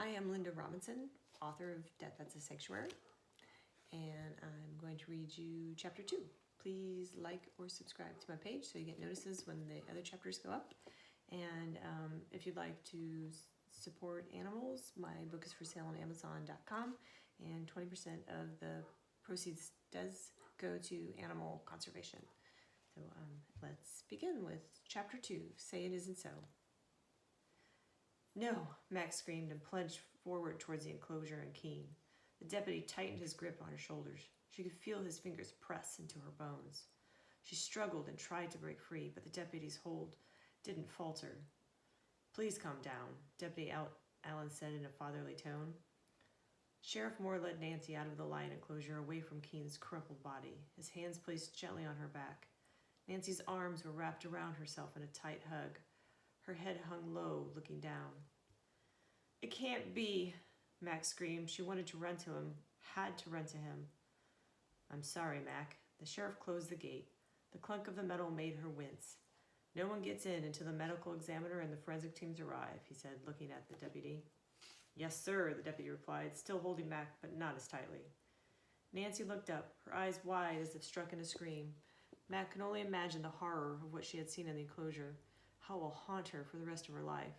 Hi, I'm Linda Robinson, author of Death at the Sanctuary, and I'm going to read you chapter 2. Please like or subscribe to my page so you get notices when the other chapters go up. And if you'd like to support animals, my book is for sale on Amazon.com, and 20% of the proceeds does go to animal conservation. So let's begin with chapter 2, Say It Isn't So. No, Max screamed and plunged forward towards the enclosure and Keen. The deputy tightened his grip on her shoulders. She could feel his fingers press into her bones. She struggled and tried to break free, but the deputy's hold didn't falter. Please calm down, Deputy Allen said in a fatherly tone. Sheriff Moore led Nancy out of the lion enclosure away from Keen's crumpled body, his hands placed gently on her back. Nancy's arms were wrapped around herself in a tight hug. Her head hung low, looking down. It can't be, Mac screamed. She wanted to run to him, had to run to him. I'm sorry, Mac. The sheriff closed the gate. The clunk of the metal made her wince. No one gets in until the medical examiner and the forensic teams arrive, he said, looking at the deputy. Yes, sir, the deputy replied, still holding Mac, but not as tightly. Nancy looked up, her eyes wide as if struck in a scream. Mac could only imagine the horror of what she had seen in the enclosure, how it will haunt her for the rest of her life.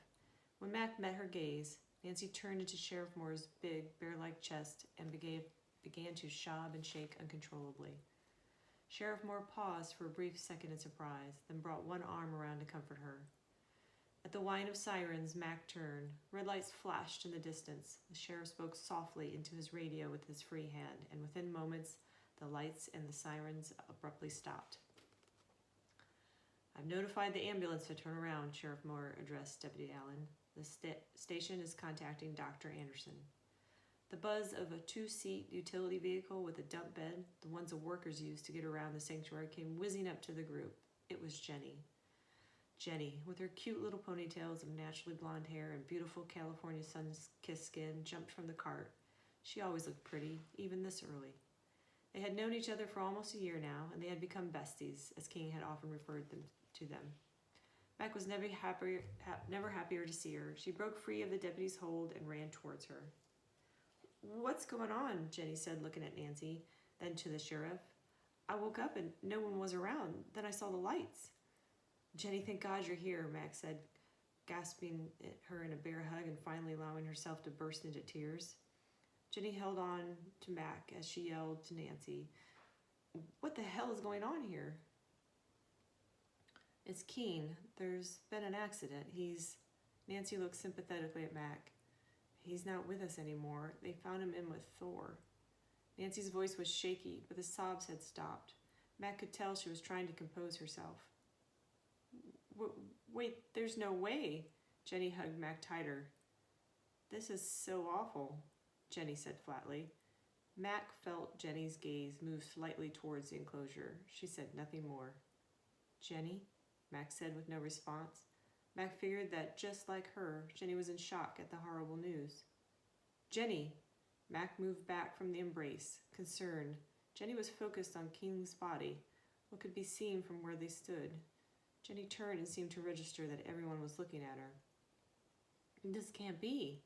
When Mac met her gaze, Nancy turned into Sheriff Moore's big, bear-like chest and began to sob and shake uncontrollably. Sheriff Moore paused for a brief second in surprise, then brought one arm around to comfort her. At the whine of sirens, Mac turned. Red lights flashed in the distance. The sheriff spoke softly into his radio with his free hand, and within moments, the lights and the sirens abruptly stopped. I've notified the ambulance to turn around, Sheriff Moore addressed Deputy Allen. The station is contacting Dr. Anderson. The buzz of a two-seat utility vehicle with a dump bed, the ones the workers use to get around the sanctuary, came whizzing up to the group. It was Jenny. Jenny, with her cute little ponytails of naturally blonde hair and beautiful California sun-kissed skin, jumped from the cart. She always looked pretty, even this early. They had known each other for almost a year now, and they had become besties, as King had often referred to them. Mac was never happier to see her. She broke free of the deputy's hold and ran towards her. What's going on? Jenny said, looking at Nancy, then to the sheriff. I woke up and no one was around. Then I saw the lights. Jenny, thank God you're here, Mac said, gasping at her in a bear hug and finally allowing herself to burst into tears. Jenny held on to Mac as she yelled to Nancy, what the hell is going on here? It's Keen. There's been an accident. Nancy looked sympathetically at Mac. He's not with us anymore. They found him in with Thor. Nancy's voice was shaky, but the sobs had stopped. Mac could tell she was trying to compose herself. Wait, there's no way. Jenny hugged Mac tighter. This is so awful, Jenny said flatly. Mac felt Jenny's gaze move slightly towards the enclosure. She said nothing more. Jenny? Mac said with no response. Mac figured that, just like her, Jenny was in shock at the horrible news. Jenny! Mac moved back from the embrace, concerned. Jenny was focused on King's body, what could be seen from where they stood. Jenny turned and seemed to register that everyone was looking at her. This can't be.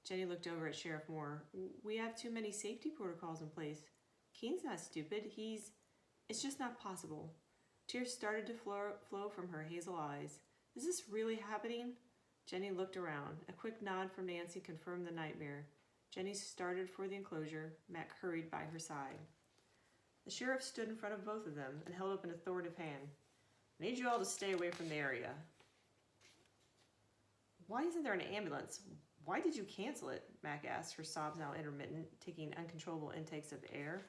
Jenny looked over at Sheriff Moore. We have too many safety protocols in place. King's not stupid. It's just not possible. Tears started to flow from her hazel eyes. Is this really happening? Jenny looked around. A quick nod from Nancy confirmed the nightmare. Jenny started for the enclosure. Mac hurried by her side. The sheriff stood in front of both of them and held up an authoritative hand. I need you all to stay away from the area. Why isn't there an ambulance? Why did you cancel it? Mac asked, her sobs now intermittent, taking uncontrollable intakes of air.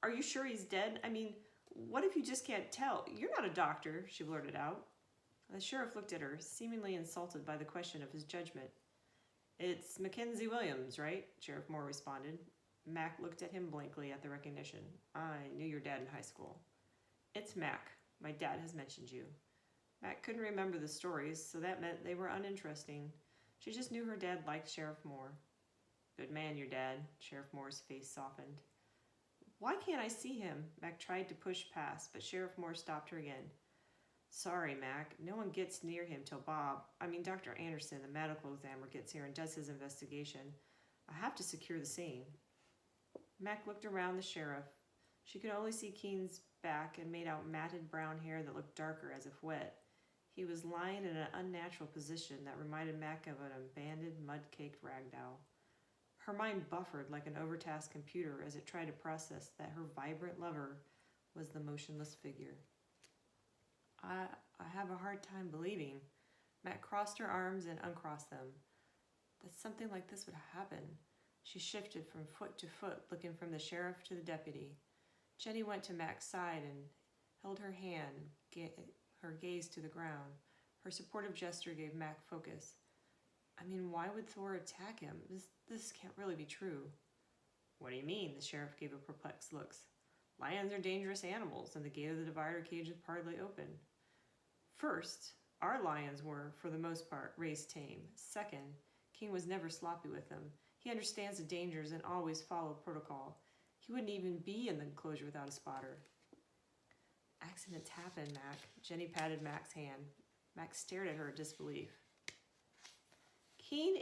Are you sure he's dead? I mean, what if you just can't tell? You're not a doctor, she blurted out. The sheriff looked at her, seemingly insulted by the question of his judgment. It's Mackenzie Williams, right? Sheriff Moore responded. Mac looked at him blankly at the recognition. I knew your dad in high school. It's Mac. My dad has mentioned you. Mac couldn't remember the stories, so that meant they were uninteresting. She just knew her dad liked Sheriff Moore. Good man, your dad. Sheriff Moore's face softened. Why can't I see him? Mac tried to push past, but Sheriff Moore stopped her again. Sorry, Mac. No one gets near him till Dr. Anderson, the medical examiner, gets here and does his investigation. I have to secure the scene. Mac looked around the sheriff. She could only see Keen's back and made out matted brown hair that looked darker as if wet. He was lying in an unnatural position that reminded Mac of an abandoned, mud-caked ragdoll. Her mind buffered like an overtasked computer as it tried to process that her vibrant lover was the motionless figure. I have a hard time believing. Mac crossed her arms and uncrossed them. That something like this would happen. She shifted from foot to foot, looking from the sheriff to the deputy. Jenny went to Mac's side and held her hand, her gaze to the ground. Her supportive gesture gave Mac focus. Why would Thor attack him? This can't really be true. What do you mean? The sheriff gave a perplexed look. Lions are dangerous animals, and the gate of the divider cage is partly open. First, our lions were, for the most part, raised tame. Second, King was never sloppy with them. He understands the dangers and always followed protocol. He wouldn't even be in the enclosure without a spotter. Accidents happen, Mac. Jenny patted Mac's hand. Mac stared at her in disbelief. Keen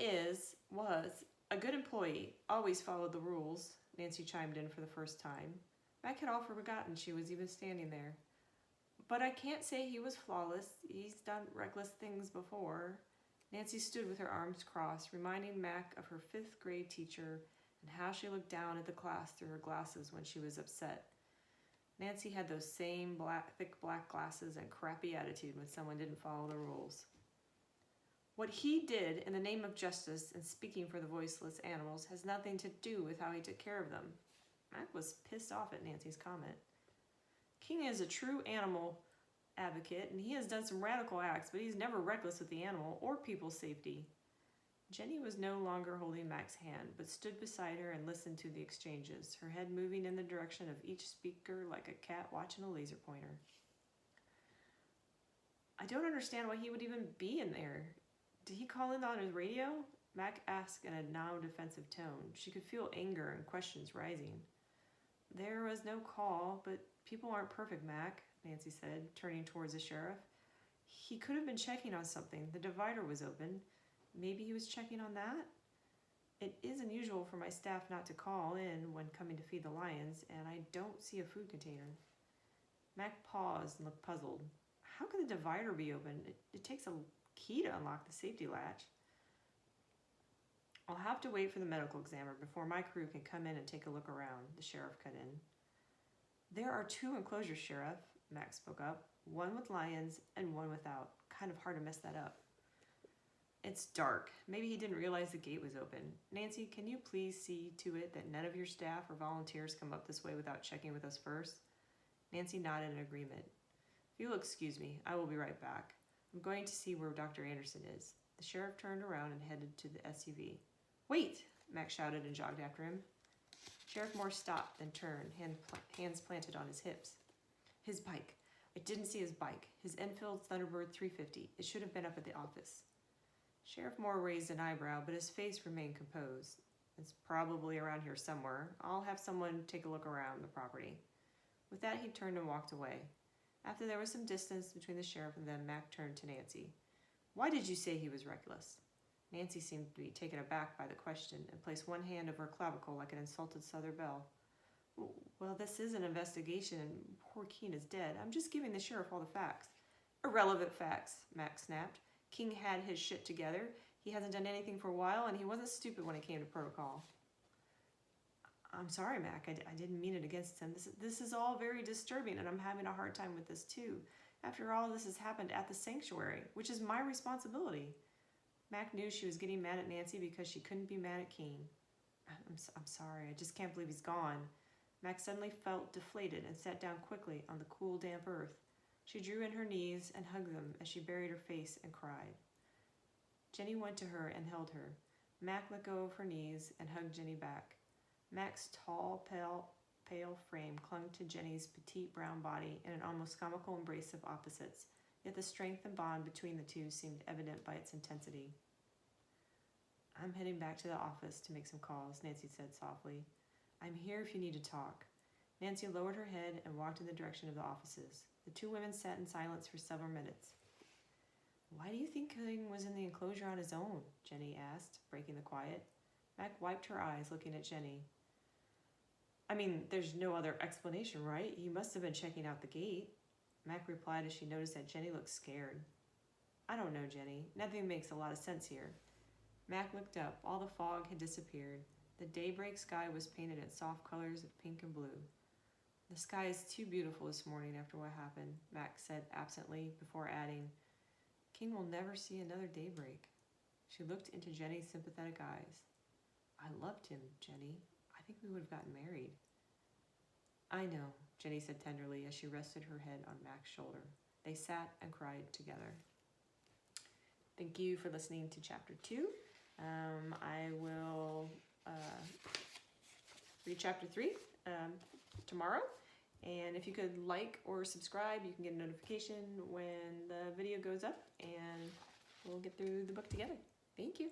was a good employee, always followed the rules, Nancy chimed in for the first time. Mac had all forgotten she was even standing there. But I can't say he was flawless. He's done reckless things before. Nancy stood with her arms crossed, reminding Mac of her 5th grade teacher and how she looked down at the class through her glasses when she was upset. Nancy had those same thick black glasses and crappy attitude when someone didn't follow the rules. What he did in the name of justice and speaking for the voiceless animals has nothing to do with how he took care of them. Mac was pissed off at Nancy's comment. King is a true animal advocate, and he has done some radical acts, but he's never reckless with the animal or people's safety. Jenny was no longer holding Mac's hand, but stood beside her and listened to the exchanges, her head moving in the direction of each speaker like a cat watching a laser pointer. I don't understand why he would even be in there. Did he call in on his radio? Mac asked in a now defensive tone. She could feel anger and questions rising. There was no call, but people aren't perfect, Mac, Nancy said, turning towards the sheriff. He could have been checking on something. The divider was open. Maybe he was checking on that? It is unusual for my staff not to call in when coming to feed the lions, and I don't see a food container. Mac paused and looked puzzled. How could the divider be open? It takes a key to unlock the safety latch. I'll have to wait for the medical examiner before my crew can come in and take a look around, the sheriff cut in. There are 2 enclosures, Sheriff, Mac spoke up. One with lions and one without. Kind of hard to mess that up. It's dark. Maybe he didn't realize the gate was open. Nancy, can you please see to it that none of your staff or volunteers come up this way without checking with us first? Nancy nodded in agreement. If you'll excuse me, I will be right back. I'm going to see where Dr. Anderson is. The sheriff turned around and headed to the SUV. Wait! Mac shouted and jogged after him. Sheriff Moore stopped, then turned, hands planted on his hips. His bike. I didn't see his bike. His Enfield Thunderbird 350. It should have been up at the office. Sheriff Moore raised an eyebrow, but his face remained composed. It's probably around here somewhere. I'll have someone take a look around the property. With that, he turned and walked away. After there was some distance between the sheriff and them, Mac turned to Nancy. Why did you say he was reckless? Nancy seemed to be taken aback by the question and placed one hand over her clavicle like an insulted Southern belle. Well, this is an investigation and poor Keen is dead. I'm just giving the sheriff all the facts. Irrelevant facts, Mac snapped. King had his shit together. He hasn't done anything for a while, and he wasn't stupid when it came to protocol. I'm sorry, Mac. I didn't mean it against him. This is all very disturbing, and I'm having a hard time with this, too. After all, this has happened at the sanctuary, which is my responsibility. Mac knew she was getting mad at Nancy because she couldn't be mad at Keen. I'm sorry. I just can't believe he's gone. Mac suddenly felt deflated and sat down quickly on the cool, damp earth. She drew in her knees and hugged them as she buried her face and cried. Jenny went to her and held her. Mac let go of her knees and hugged Jenny back. Mac's tall, pale frame clung to Jenny's petite brown body in an almost comical embrace of opposites, yet the strength and bond between the two seemed evident by its intensity. I'm heading back to the office to make some calls, Nancy said softly. I'm here if you need to talk. Nancy lowered her head and walked in the direction of the offices. The two women sat in silence for several minutes. Why do you think King was in the enclosure on his own? Jenny asked, breaking the quiet. Mac wiped her eyes, looking at Jenny. I mean, there's no other explanation, right? He must have been checking out the gate. Mac replied as she noticed that Jenny looked scared. I don't know, Jenny. Nothing makes a lot of sense here. Mac looked up. All the fog had disappeared. The daybreak sky was painted in soft colors of pink and blue. The sky is too beautiful this morning after what happened, Mac said absently, before adding, King will never see another daybreak. She looked into Jenny's sympathetic eyes. I loved him, Jenny. I think we would have gotten married. I know, Jenny said tenderly as she rested her head on Mac's shoulder. They sat and cried together. Thank you for listening to Chapter 2. I will read Chapter 3 tomorrow. And if you could like or subscribe, you can get a notification when the video goes up, and we'll get through the book together. Thank you.